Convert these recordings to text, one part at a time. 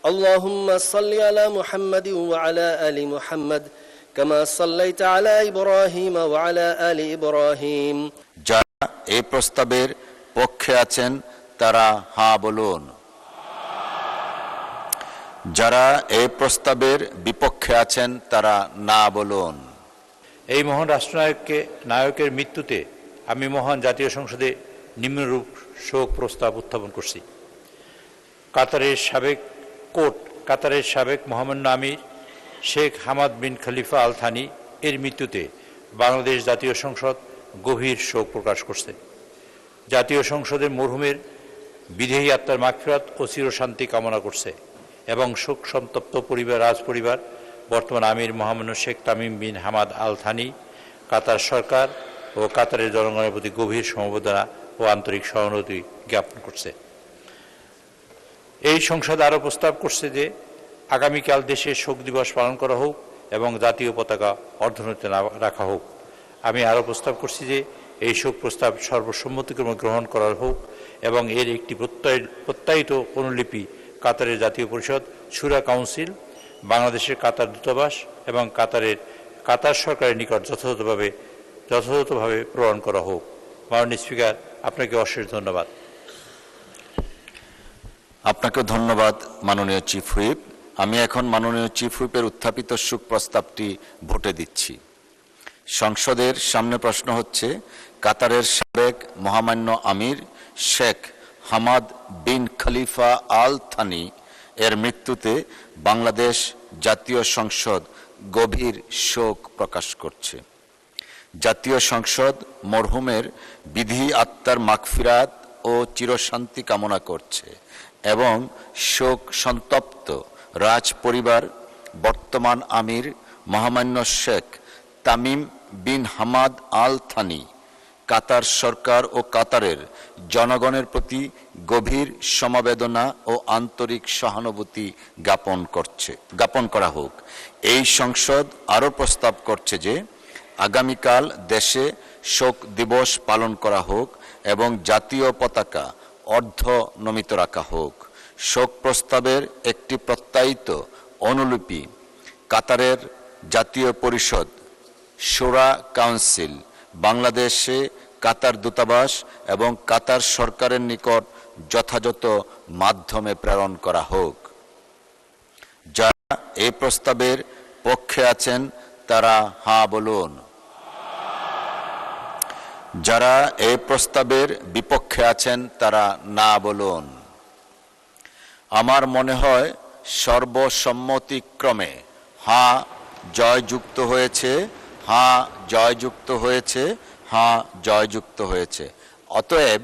اللهم صل على محمد وعلى آل محمد كما صليت على إبراهيم وعلى آل إبراهيم যারা এই প্রস্তাবের পক্ষে আছেন তারা হ্যাঁ বলুন। যারা এই প্রস্তাবের বিপক্ষে আছেন তারা না বলুন। এই মহান রাষ্ট্রনায়কের মৃত্যুতে আমি মহান জাতীয় সংসদে নিম্নরূপ শোক প্রস্তাব উত্থাপন করছি। কাতারের সাবেক মহামান্য আমির Sheikh Hamad bin Khalifa Al Thani এর মৃত্যুতে বাংলাদেশ জাতীয় সংসদ গভীর শোক প্রকাশ করছে। জাতীয় সংসদের মরহুমের বিদেহী আত্মার মাগফিরাত ও চিরশান্তি কামনা করছে এবং শোক সন্তপ্ত রাজপরিবার বর্তমান আমির মহামান্য Sheikh Tamim bin Hamad Al Thani, Qatar সরকার ও কাতারের জনগণের প্রতি গভীর সমবেদনা ও আন্তরিক সহানুভূতি জ্ঞাপন করছে। এই সংসদ আরও প্রস্তাব করছে যে আগামীকাল দেশে শোক দিবস পালন করা হোক এবং জাতীয় পতাকা অর্ধনৈতিক রাখা হোক। আমি আরও প্রস্তাব করছি যে এই শোক প্রস্তাব সর্বসম্মতিক্রমে গ্রহণ করা হোক এবং এর একটি প্রত্যায়িত অনুলিপি কাতারের জাতীয় পরিষদ, শুরা কাউন্সিল, বাংলাদেশের কাতার দূতাবাস এবং কাতার সরকারের নিকট যথাযথভাবে প্রেরণ করা হোক। মাননীয় স্পিকার, আপনাকে অশেষ ধন্যবাদ। আপনাকে ধন্যবাদ মাননীয় চিফ হুইপ। আমি এখন মাননীয় চিফ হুইপের উত্থাপিত শোক প্রস্তাবটি ভোটে দিচ্ছি। সংসদের সামনে প্রশ্ন হচ্ছে, কাতারের সাবেক মহামান্য আমির Sheikh Hamad bin Khalifa Al Thani এর মৃত্যুতে বাংলাদেশ জাতীয় সংসদ গভীর শোক প্রকাশ করছে। জাতীয় সংসদ মরহুমের বিদেহী আত্মার মাগফিরাত ও চিরশান্তি কামনা করছে এবং শোক সন্তপ্ত রাজপরিবার বর্তমান আমির মহামান্য Sheikh Tamim bin Hamad Al Thani, Qatar সরকার ও কাতারের জনগণের প্রতি গভীর সমবেদনা ও আন্তরিক সহানুভূতি জ্ঞাপন করা হোক। এই সংসদ আরও প্রস্তাব করছে যে আগামীকাল দেশে শোক দিবস পালন করা হোক এবং জাতীয় পতাকা অর্ধনমিত রাখা হোক। শোক প্রস্তাবের একটি প্রত্যায়িত অনুলিপি কাতারের জাতীয় পরিষদ, শুরা কাউন্সিল, বাংলাদেশে কাতার দূতাবাস এবং কাতার সরকারের নিকট যথাযথ মাধ্যমে প্রেরণ করা হোক। যারা এই প্রস্তাবের পক্ষে আছেন তারা হ্যাঁ বলুন। যারা এই প্রস্তাবের বিপক্ষে আছেন তারা না বলুন। আমার মনে হয় সর্বসম্মতিক্রমে হ্যাঁ জয়যুক্ত হয়েছে, হ্যাঁ জয়যুক্ত হয়েছে, হ্যাঁ জয়যুক্ত হয়েছে। অতএব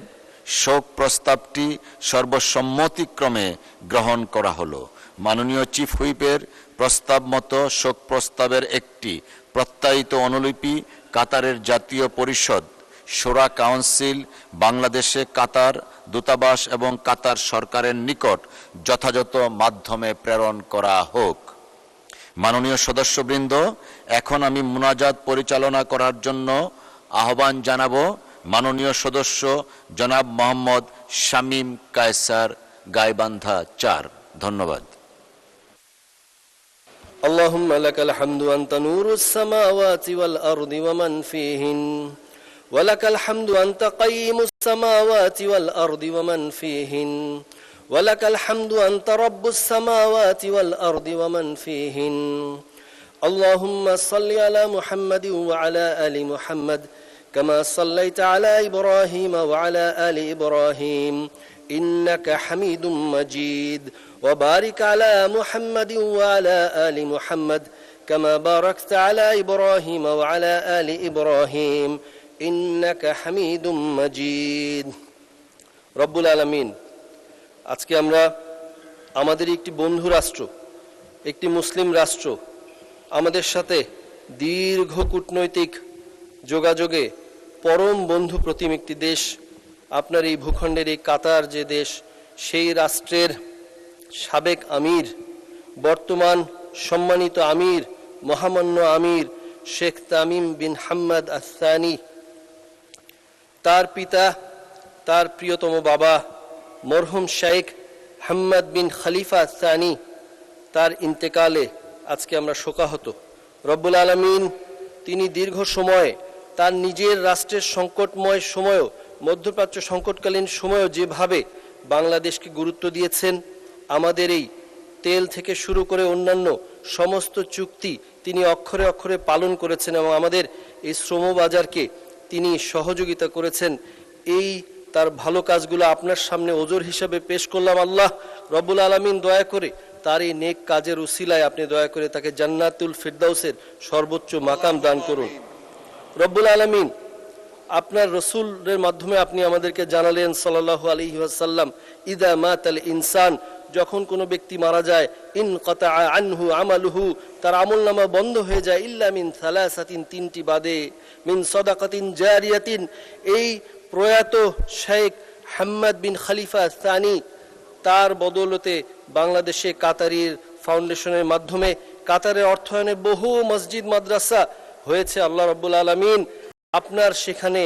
শোক প্রস্তাবটি সর্বসম্মতিক্রমে গ্রহণ করা হলো। মাননীয় চিফ হুইপের প্রস্তাব মতো শোক প্রস্তাবের একটি প্রত্যায়িত অনুলিপি কাতারের জাতীয় পরিষদ, শুরা কাউন্সিল, বাংলাদেশে কাতার দূতাবাস এবং কাতার সরকারের নিকট যথাযথ মাধ্যমে প্রেরণ করা হোক। মাননীয় সদস্যবৃন্দ, এখন আমি মুনাজাত পরিচালনা করার জন্য আহ্বান জানাবো মাননীয় সদস্য জনাব মোহাম্মদ শামীম কায়সার, গাইবান্ধা 4। ধন্যবাদ। اللهم لك الحمد أنت نور السماوات والأرض ومن فيهن ولك الحمد أنت قيم السماوات والأرض ومن فيهن ولك الحمد أنت رب السماوات والأرض ومن فيهن اللهم صل على محمد وعلى آل محمد كما صليت على إبراهيم وعلى آل إبراهيم إنك حميد مجيد وبارك على محمد وعلى آل محمد كما باركت على إبراهيم وعلى آل إبراهيم إنك حميد مجيد رب العالمين আজকে আমরা আমাদের একটি বন্ধু রাষ্ট্র, একটি মুসলিম রাষ্ট্র, আমাদের সাথে দীর্ঘ কূটনৈতিক যোগাযোগে পরম বন্ধু প্রতিম একটি দেশ, আপনার এই ভূখণ্ডের এই কাতার যে দেশ, সেই রাষ্ট্রের সাবেক আমির, বর্তমান সম্মানিত আমির, মহামান্য আমির Sheikh Tamim bin Hamad Al Thani, তার পিতা, তার প্রিয়তম বাবা মরহুম Sheikh Hamad bin Khalifa Al Thani তার ইন্তেকালে আজকে আমরা শোকাহত। রব্বুল আলামিন তিনি দীর্ঘ সময় তার নিজের রাষ্ট্রের সংকটময় সময়ও, মধ্যপ্রাচ্য সংকটকালীন সময়ও যেভাবে বাংলাদেশকে গুরুত্ব দিয়েছেন, আমাদের এই তেল থেকে শুরু করে অন্যান্য সমস্ত চুক্তি তিনি অক্ষরে অক্ষরে পালন করেছেন এবং আমাদের এই শ্রমবাজারকে তিনি সহযোগিতা করেছেন। এই তার ভালো কাজগুলো আপনার সামনে ওজর হিসাবে পেশ করলাম। আল্লাহ রব্বুল আলামিন দয়া করে তার এই নেক কাজের উসিলায় আপনি দয়া করে তাকে জান্নাতুল ফিরদাউসের সর্বোচ্চ মাকাম দান করুন। রব্বুল আলামিন আপনার রসুলের মাধ্যমে আপনি আমাদেরকে জানালেন সাল্লাল্লাহু আলাইহি ওয়াসাল্লাম, ইদা মাতাল ইনসান, যখন কোনো ব্যক্তি মারা যায়, ইনকাতা আনহু আমালুহু, তার আমলনামা বন্ধ হয়ে যায়, ইল্লা মিন সালাসাতিন, তিনটি বাদে, মিন সাদাকাতিন জারিয়াতিন, এই প্রয়াত শেখ হাম্মাদ বিন খলিফা সানি তার বদৌলতে বাংলাদেশে কাতারির ফাউন্ডেশনের মাধ্যমে কাতারের অর্থায়নে বহু মসজিদ মাদ্রাসা হয়েছে। আল্লাহ রাব্বুল আলামিন আপনার সেখানে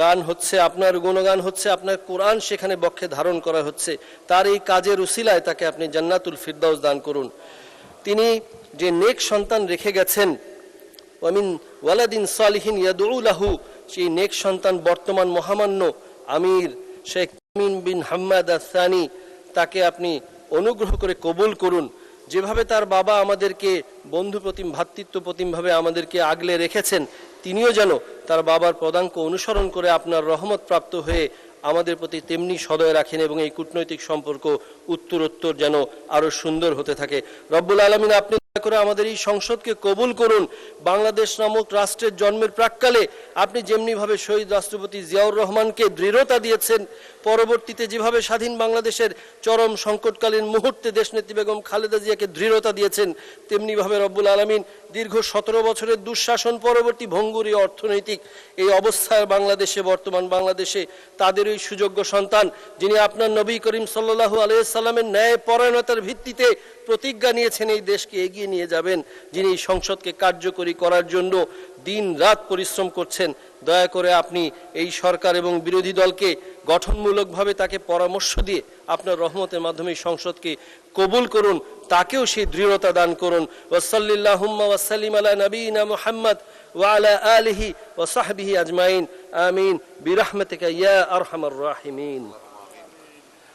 গান হচ্ছে, আপনার গুণগান হচ্ছে, আপনার কোরআন সেখানে বক্ষে ধারণ করা হচ্ছে। তার এই কাজের উসিলায় তাকে আপনি জান্নাতুল ফিরদাউস দান করুন। তিনি যে নেক সন্তান রেখে গেছেন, ওয়ামিন ওয়ালাদিন সালিহিন ইয়াদউ লাহু, সেই নেক সন্তান বর্তমান মহামান্য আমির শেখ তামিম বিন হাম্মাদ আস-সানি, তাকে আপনি অনুগ্রহ করে কবুল করুন। যেভাবে তার বাবা আমাদেরকে বন্ধুপ্রতিম ভ্রাতৃত্বপ্রতিমভাবে আমাদেরকে আগলে রেখেছেন, তিনিও যেন তার বাবার পদাঙ্ক অনুসরণ করে আপনার রহমত প্রাপ্ত হয়ে আমাদের প্রতি তেমনি সদয় রাখেন এবং এই কূটনৈতিক সম্পর্ক উত্তরোত্তর যেন আরো সুন্দর হতে থাকে। রব্বুল আলামিন আপনি দয়া করে আমাদের এই সংসদকে কবুল করুন। বাংলাদেশ নামক রাষ্ট্রের জন্মের প্রাক্কালে আপনি যেমনিভাবে শহীদ রাষ্ট্রপতি জিয়াউর রহমানকে দৃঢ়তা দিয়েছেন, পরবর্তীতে যেভাবে স্বাধীন বাংলাদেশের চরম সংকটকালীন মুহূর্তে দেশনেত্রী বেগম খালেদা জিয়াকে দৃঢ়তা দিয়েছেন, তেমনিভাবে রব্বুল আলামিন দীর্ঘ 17 বছরের দুঃশাসন পরবর্তী ভঙ্গুর অর্থনৈতিক এই অবস্থায় বাংলাদেশে, বর্তমান বাংলাদেশে তাদের ওই সুযোগ্য সন্তান যিনি আপনার নবী করিম সাল্লাল্লাহু আলাইহি সাল্লামের ন্যায় পরায়ণতার ভিত্তিতে প্রতিজ্ঞা নিয়েছেন এই দেশকে এগিয়ে নিয়ে যাবেন, যিনি এই সংসদকে কার্যকরী করার জন্য দিন রাত পরিশ্রম করছেন, দয়া করে আপনি এই সরকার এবং বিরোধী দলকে গঠনমূলকভাবে তাকে পরামর্শ দিয়ে আপনার রহমতের মাধ্যমে সংসদকে কবুল করুন, তাকেও সেই দৃঢ়তা দান করুন। ওয়াসাল্লিল্লাহুম্মা ওয়াসাল্লিম আলা নবিয়িনা মুহাম্মদ ওয়া আলা আলিহি ওয়া সাহবিহি আজমাইন, আমিন বিরহমাতিকা ইয়া আরহামার রাহিমিন।